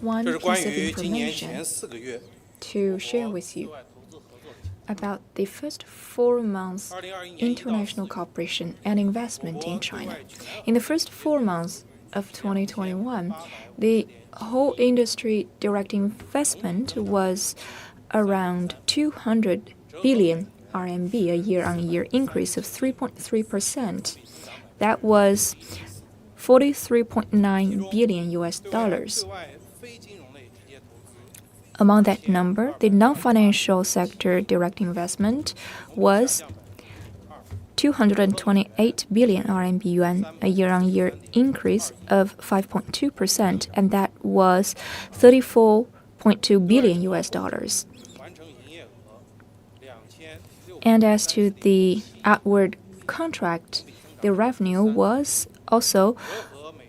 one piece of information to share with you about the first 4 months international cooperation and investment in China. In the first 4 months of 2021, the whole industry direct investment was around 200 billion RMB, a year-on-year increase of 3.3%. That was $43.9 billion US dollars. Among that number, the non-financial sector direct investment was 228 billion RMB yuan, a year-on-year increase of 5.2%, and that was 34.2 billion US dollars. And as to the outward contract, the revenue was also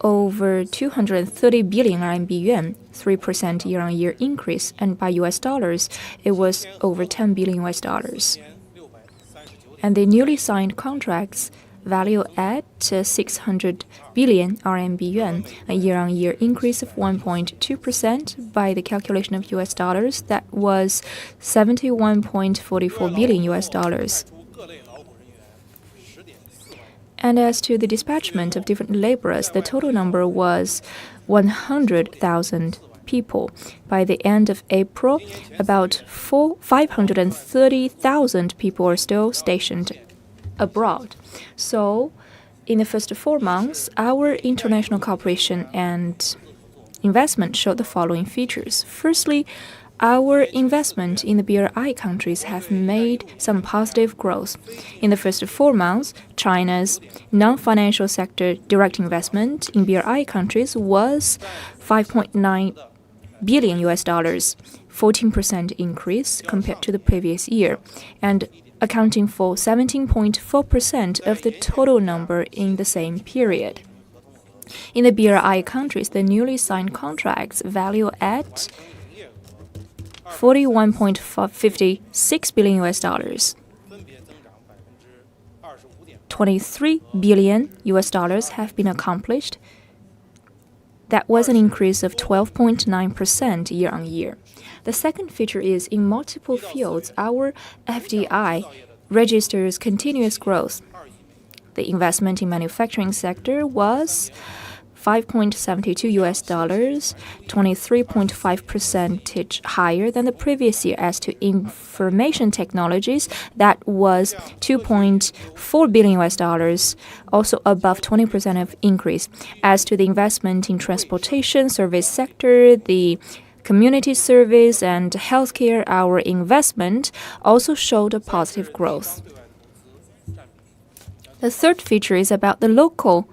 over 230 billion RMB yuan, 3% year-on-year increase, and by US dollars, it was over 10 billion US dollars. And the newly signed contracts value at 600 billion RMB yuan, a year-on-year increase of 1.2%. By the calculation of US dollars, that was 71.44 billion US dollars. And as to the dispatchment of different laborers, the total number was 100,000 people. By the end of April, about 530,000 people are still stationed abroad. So, in the first 4 months, our international cooperation and investment showed the following features. Firstly, our investment in the BRI countries have made some positive growth. In the first 4 months, China's non-financial sector direct investment in BRI countries was 5.9 billion US dollars, 14% increase compared to the previous year, and accounting for 17.4% of the total number in the same period. In the BRI countries, the newly signed contracts value at 41.56 billion US dollars. 23 billion US dollars have been accomplished. That was an increase of 12.9% year-on-year. The second feature is in multiple fields, our FDI registers continuous growth. The investment in manufacturing sector was 5.72 US dollars, 23.5% higher than the previous year. As to information technologies, that was 2.4 billion US dollars, also above 20% of increase. As to the investment in transportation service sector, the community service and healthcare, our investment also showed a positive growth. The third feature is about the local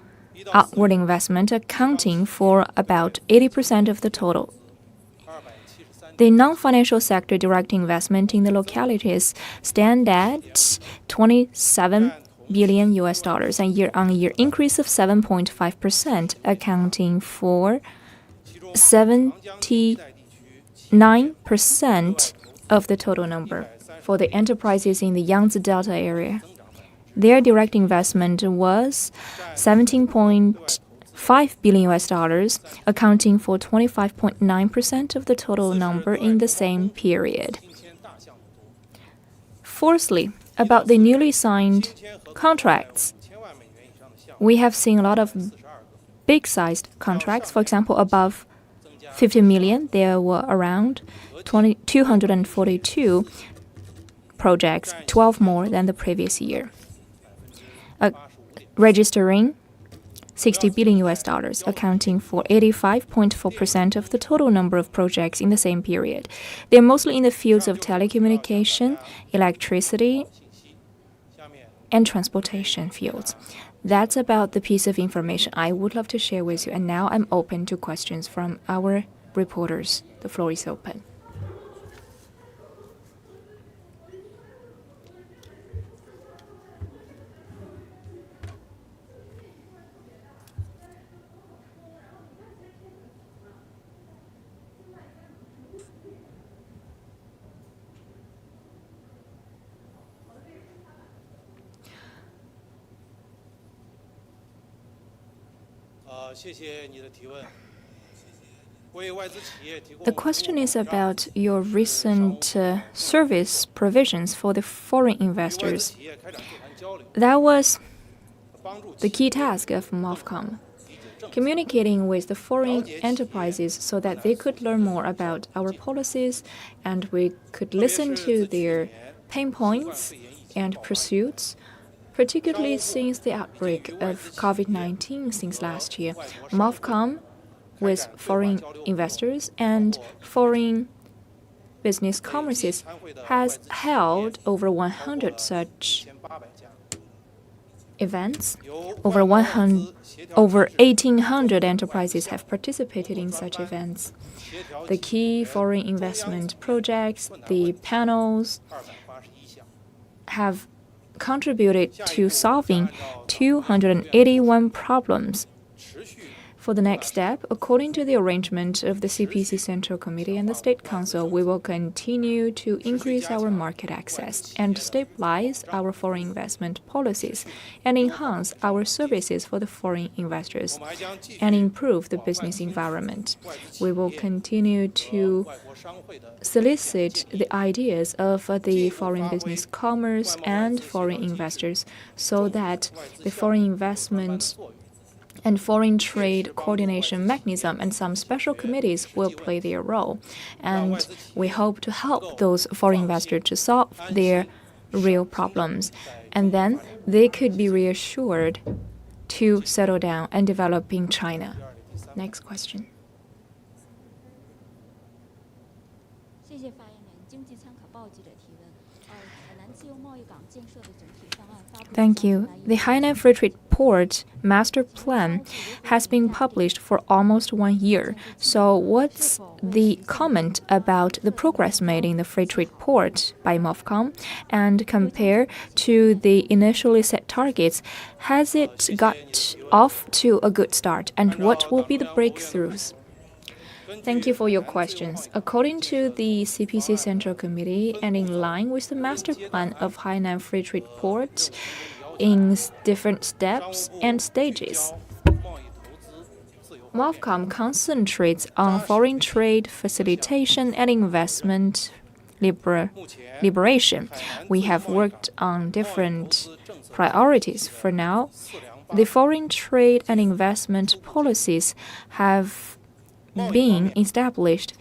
outward investment, accounting for about 80% of the total. The non-financial sector direct investment in the localities stand at 27 billion US dollars, a year-on-year increase of 7.5%, accounting for 79% of the total number. For the enterprises in the Yangtze Delta area, their direct investment was 17.5 billion US dollars, accounting for 25.9% of the total number in the same period. Fourthly, about the newly signed contracts, we have seen a lot of big-sized contracts. For example, above 50 million, there were around 242 projects, 12 more than the previous year. Registering 60 billion US dollars, accounting for 85.4% of the total number of projects in the same period. They're mostly in the fields of telecommunication, electricity, and transportation fields. That's about the piece of information I would love to share with you. And now I'm open to questions from our reporters. The floor is open. The question is about your recent service provisions for the foreign investors. That was the key task of MOFCOM, communicating with the foreign enterprises so that they could learn more about our policies and we could listen to their pain points and pursuits, particularly since the outbreak of COVID-19 since last year. MOFCOM, with foreign investors and foreign business commerces, has held over 100 such events. Over 1,800 enterprises have participated in such events. The key foreign investment projects, the panels, have contributed to solving 281 problems. For the next step, according to the arrangement of the CPC Central Committee and the State Council, we will continue to increase our market access and stabilize our foreign investment policies and enhance our services for the foreign investors and improve the business environment. We will continue to solicit the ideas of the foreign business commerce and foreign investors so that the foreign investment and foreign trade coordination mechanism and some special committees will play their role. And we hope to help those foreign investors to solve their real problems. And then they could be reassured to settle down and develop in China. Next question. Thank you. The Hainan Free Trade Port Master Plan has been published for almost 1 year. So what's the comment about the progress made in the Free Trade Port by MOFCOM? And compare to the initially set targets, has it got off to a good start? And what will be the breakthroughs? Thank you for your questions. According to the CPC Central Committee and in line with the master plan of Hainan Free Trade Port in different steps and stages, MOFCOM concentrates on foreign trade facilitation and investment liberation. We have worked on different priorities. For now, the foreign trade and investment policies have being established.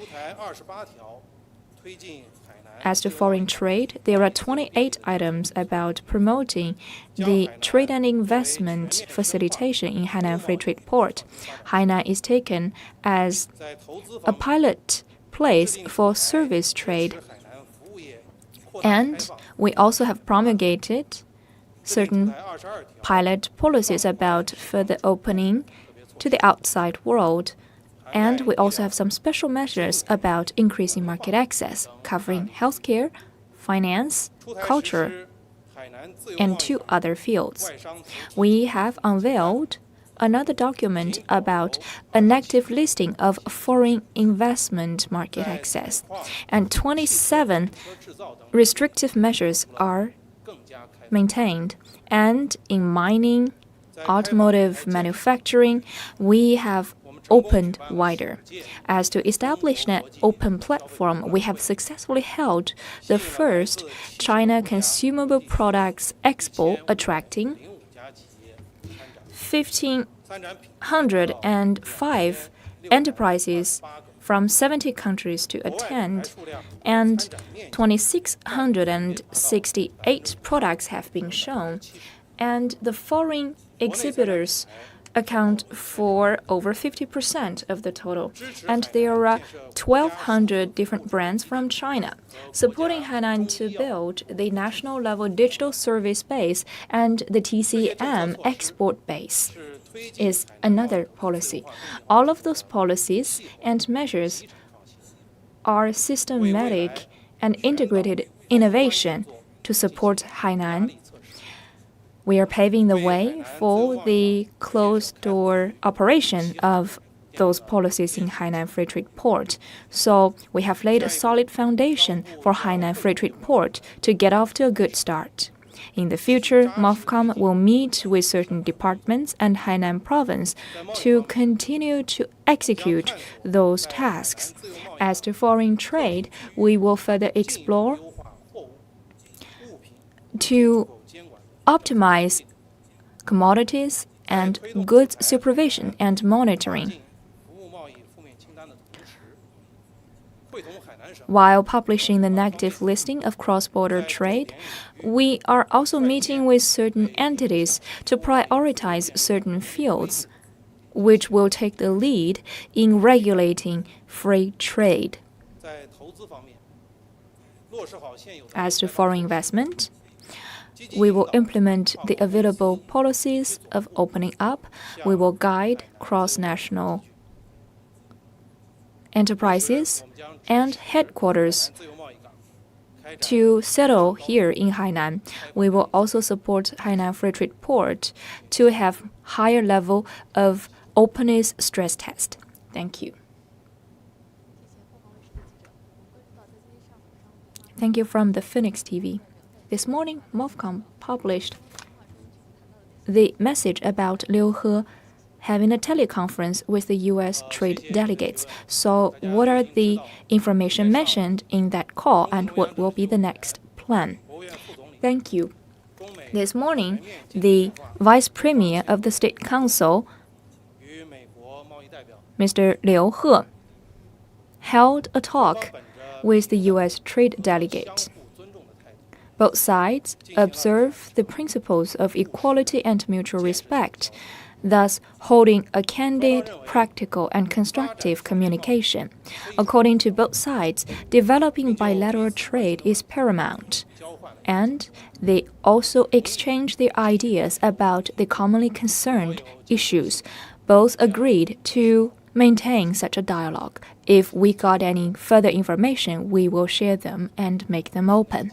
As to foreign trade, there are 28 items about promoting the trade and investment facilitation in Hainan Free Trade Port. Hainan is taken as a pilot place for service trade. And we also have promulgated certain pilot policies about further opening to the outside world. And we also have some special measures about increasing market access, covering healthcare, finance, culture, and 2 other fields. We have unveiled another document about an active listing of foreign investment market access, and 27 restrictive measures are maintained. And in mining, automotive manufacturing, we have opened wider. As to establish an open platform, we have successfully held the first China Consumable Products Expo, attracting 1,505 enterprises from 70 countries to attend, and 2,668 products have been shown, and the foreign exhibitors account for over 50% of the total, and there are 1,200 different brands from China, supporting Hainan to build the national level digital service base, and the TCM export base is another policy. All of those policies and measures are systematic and integrated innovation to support Hainan. We are paving the way for the closed-door operation of those policies in Hainan Free Trade Port. So we have laid a solid foundation for Hainan Free Trade Port to get off to a good start. In the future, MOFCOM will meet with certain departments and Hainan province to continue to execute those tasks. As to foreign trade, we will further explore to optimize commodities and goods supervision and monitoring. While publishing the negative listing of cross-border trade, we are also meeting with certain entities to prioritize certain fields, which will take the lead in regulating free trade. As to foreign investment, we will implement the available policies of opening up. We will guide cross-national enterprises and headquarters to settle here in Hainan. We will also support Hainan Free Trade Port to have higher level of openness stress test. Thank you. Thank you from the Phoenix TV. This morning, MOFCOM published the message about Liu He having a teleconference with the U.S. trade delegates. So what are the information mentioned in that call and what will be the next plan? Thank you. This morning, the Vice Premier of the State Council, Mr. Liu He, held a talk with the U.S. trade delegate. Both sides observe the principles of equality and mutual respect, thus holding a candid, practical, and constructive communication. According to both sides, developing bilateral trade is paramount. And they also exchange their ideas about the commonly concerned issues. Both agreed to maintain such a dialogue. If we got any further information, we will share them and make them open.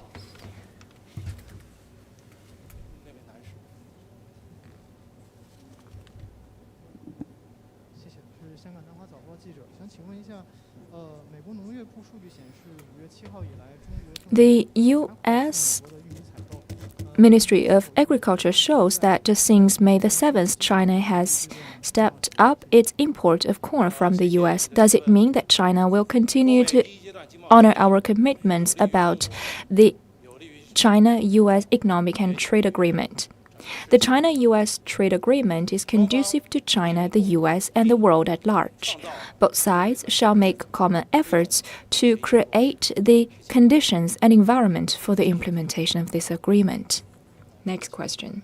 The U.S. Ministry of Agriculture shows that since May the 7th, China has stepped up its import of corn from the U.S. Does it mean that China will continue to honor our commitments about the China-U.S. Economic and Trade Agreement? The China-U.S. trade agreement is conducive to China, the U.S., and the world at large. Both sides shall make common efforts to create the conditions and environment for the implementation of this agreement. Next question.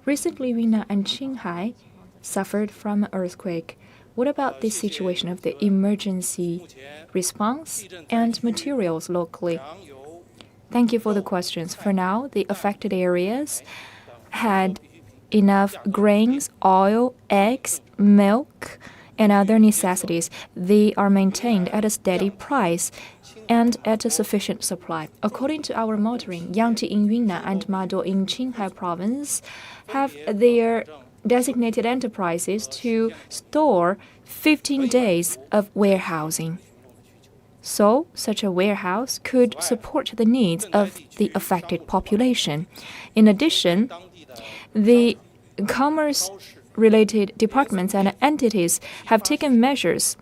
Recently, Yunnan and Qinghai suffered from an earthquake. What about the situation of the emergency response and materials locally? Thank you for the questions. For now, the affected areas had enough grains, oil, eggs, milk, and other necessities. They are maintained at a steady price and at a sufficient supply. According to our monitoring, Yangtze in Yunnan and Mado in Qinghai province have their designated enterprises to store 15 days of warehousing. So, such a warehouse could support the needs of the affected population. In addition, the commerce-related departments and entities have taken measures,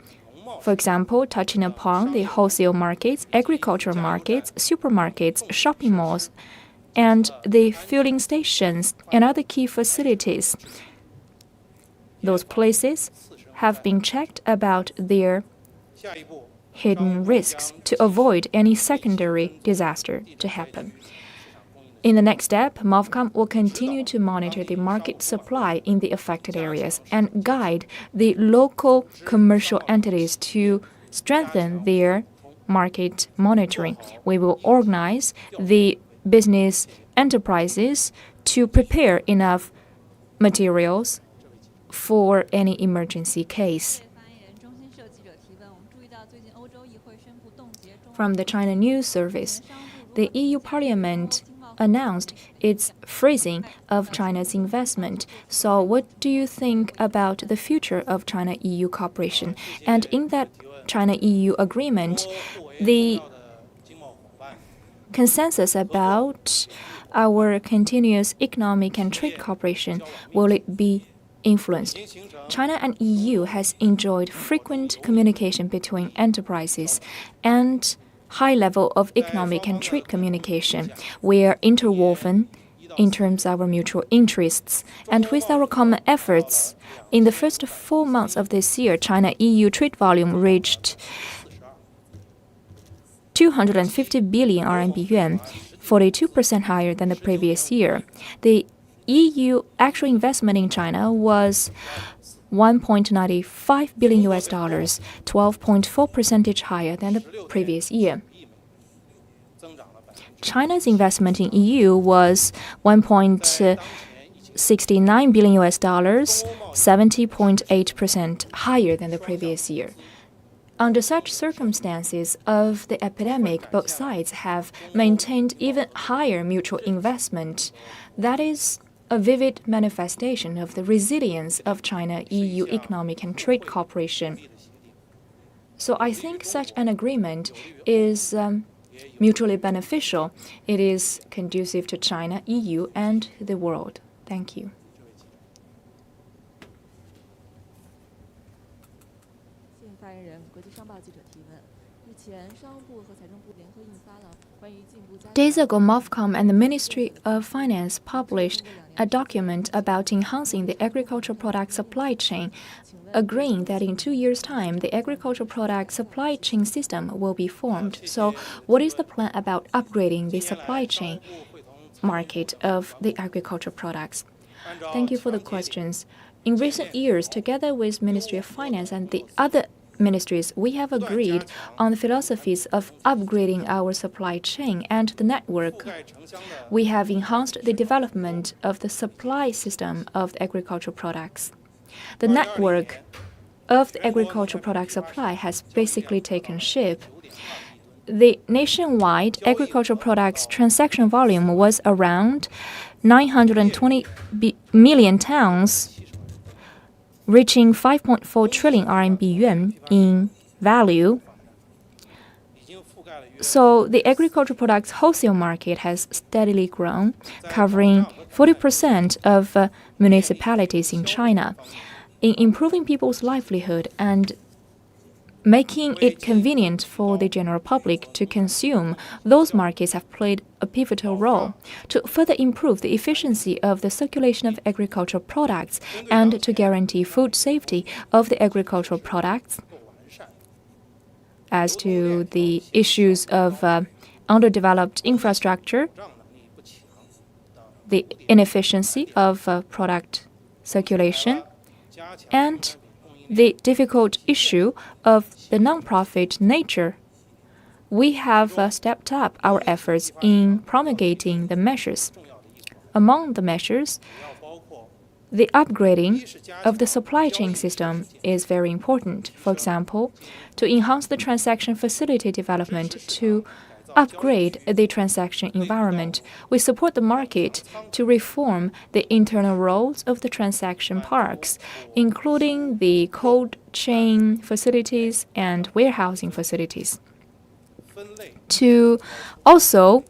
for example, touching upon the wholesale markets, agricultural markets, supermarkets, shopping malls, and the filling stations and other key facilities. Those places have been checked about their hidden risks to avoid any secondary disaster to happen. In the next step, MOFCOM will continue to monitor the market supply in the affected areas and guide the local commercial entities to strengthen their market monitoring. We will organize the business enterprises to prepare enough materials for any emergency case. From the China News Service, the EU Parliament announced its freezing of China's investment. So what do you think about the future of China-EU cooperation? And in that China-EU agreement, the consensus about our continuous economic and trade cooperation, will it be influenced? China and EU has enjoyed frequent communication between enterprises and high level of economic and trade communication. We are interwoven in terms of our mutual interests. And with our common efforts, in the first 4 months of this year, China-EU trade volume reached 250 billion RMB yuan, 42% higher than the previous year. The EU actual investment in China was $1.95 billion, 12.4% higher than the previous year. China's investment in EU was $1.69 billion, 70.8% higher than the previous year. Under such circumstances of the epidemic, both sides have maintained even higher mutual investment. That is a vivid manifestation of the resilience of China-EU economic and trade cooperation. So I think such an agreement is mutually beneficial. It is conducive to China, EU, and the world. Thank you. Days ago, MOFCOM and the Ministry of Finance published a document about enhancing the agricultural product supply chain, agreeing that in 2 years' time, the agricultural product supply chain system will be formed. So what is the plan about upgrading the supply chain market of the agricultural products? Thank you for the questions. In recent years, together with Ministry of Finance and the other ministries, we have agreed on the philosophies of upgrading our supply chain and the network. We have enhanced the development of the supply system of the agricultural products. The network of the agricultural product supply has basically taken shape. The nationwide agricultural products transaction volume was around 920 million tons, reaching 5.4 trillion RMB yuan in value. So the agricultural products wholesale market has steadily grown, covering 40% of municipalities in China. In improving people's livelihood and making it convenient for the general public to consume, those markets have played a pivotal role to further improve the efficiency of the circulation of agricultural products and to guarantee food safety of the agricultural products. As to the issues of underdeveloped infrastructure, the inefficiency of product circulation, and the difficult issue of the non-profit nature, we have stepped up our efforts in promulgating the measures. Among the measures, the upgrading of the supply chain system is very important. For example, to enhance the transaction facility development, to upgrade the transaction environment. We support the market to reform the internal roles of the transaction parks, including the cold chain facilities and warehousing facilities. To also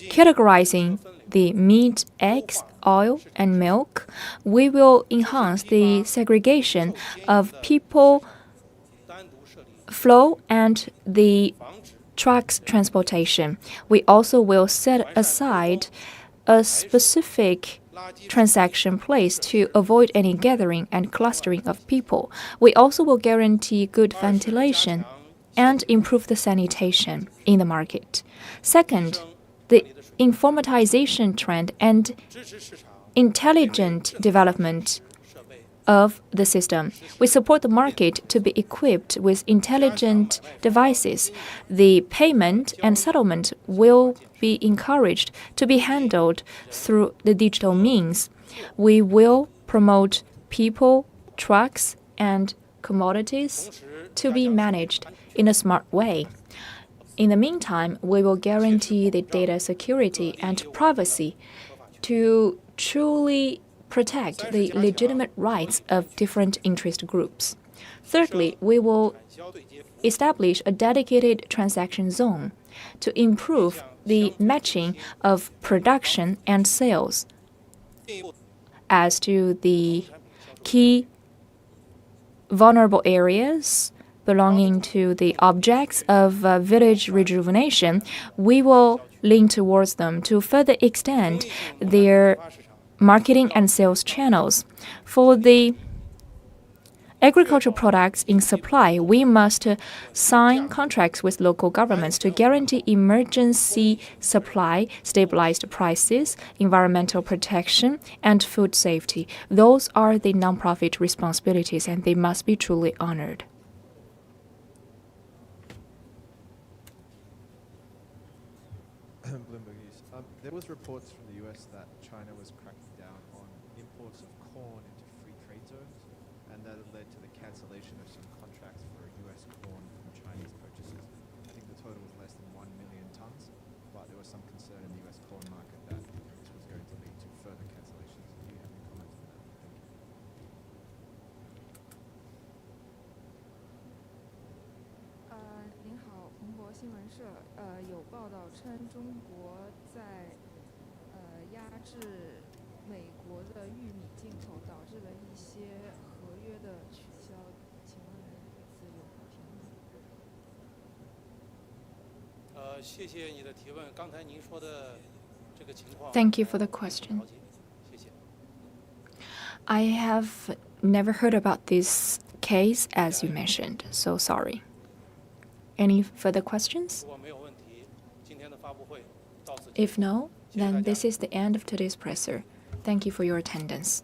categorizing the meat, eggs, oil, and milk, we will enhance the segregation of people flow and the trucks transportation. We also will set aside a specific transaction place to avoid any gathering and clustering of people. We also will guarantee good ventilation and improve the sanitation in the market. Second, the informatization trend and intelligent development of the system. We support the market to be equipped with intelligent devices. The payment and settlement will be encouraged to be handled through the digital means. We will promote people, trucks, and commodities to be managed in a smart way. In the meantime, we will guarantee the data security and privacy to truly protect the legitimate rights of different interest groups. Thirdly, we will establish a dedicated transaction zone to improve the matching of production and sales. As to the key vulnerable areas belonging to the objects of village rejuvenation, we will lean towards them to further extend their marketing and sales channels. For the agricultural products in supply, we must sign contracts with local governments to guarantee emergency supply, stabilized prices, environmental protection, and food safety. Those are the nonprofit responsibilities, and they must be truly honored. Bloomberg News. There was reports from the U.S. that China was cracking down on imports of corn into free trade zones, and that had led to the cancellation of some contracts for U.S. corn from Chinese purchases. I think the total was less than 1 million tons, but there was some concern in the U.S. corn market that this was going to lead to further cancellations. Do you have any comments on that? Thank you. 您好，彭博新闻社有报道称，中国在压制美国的玉米进口，导致了一些合约的取消。请问对此有何评论？谢谢你的提问。刚才您说的这个情况。Thank you for the question. 谢谢。 I have never heard about this case as you mentioned, so sorry. Any further questions? 如果没有问题，今天的发布会到此结束。 If no, then this is the end of today's presser. Thank you for your attendance.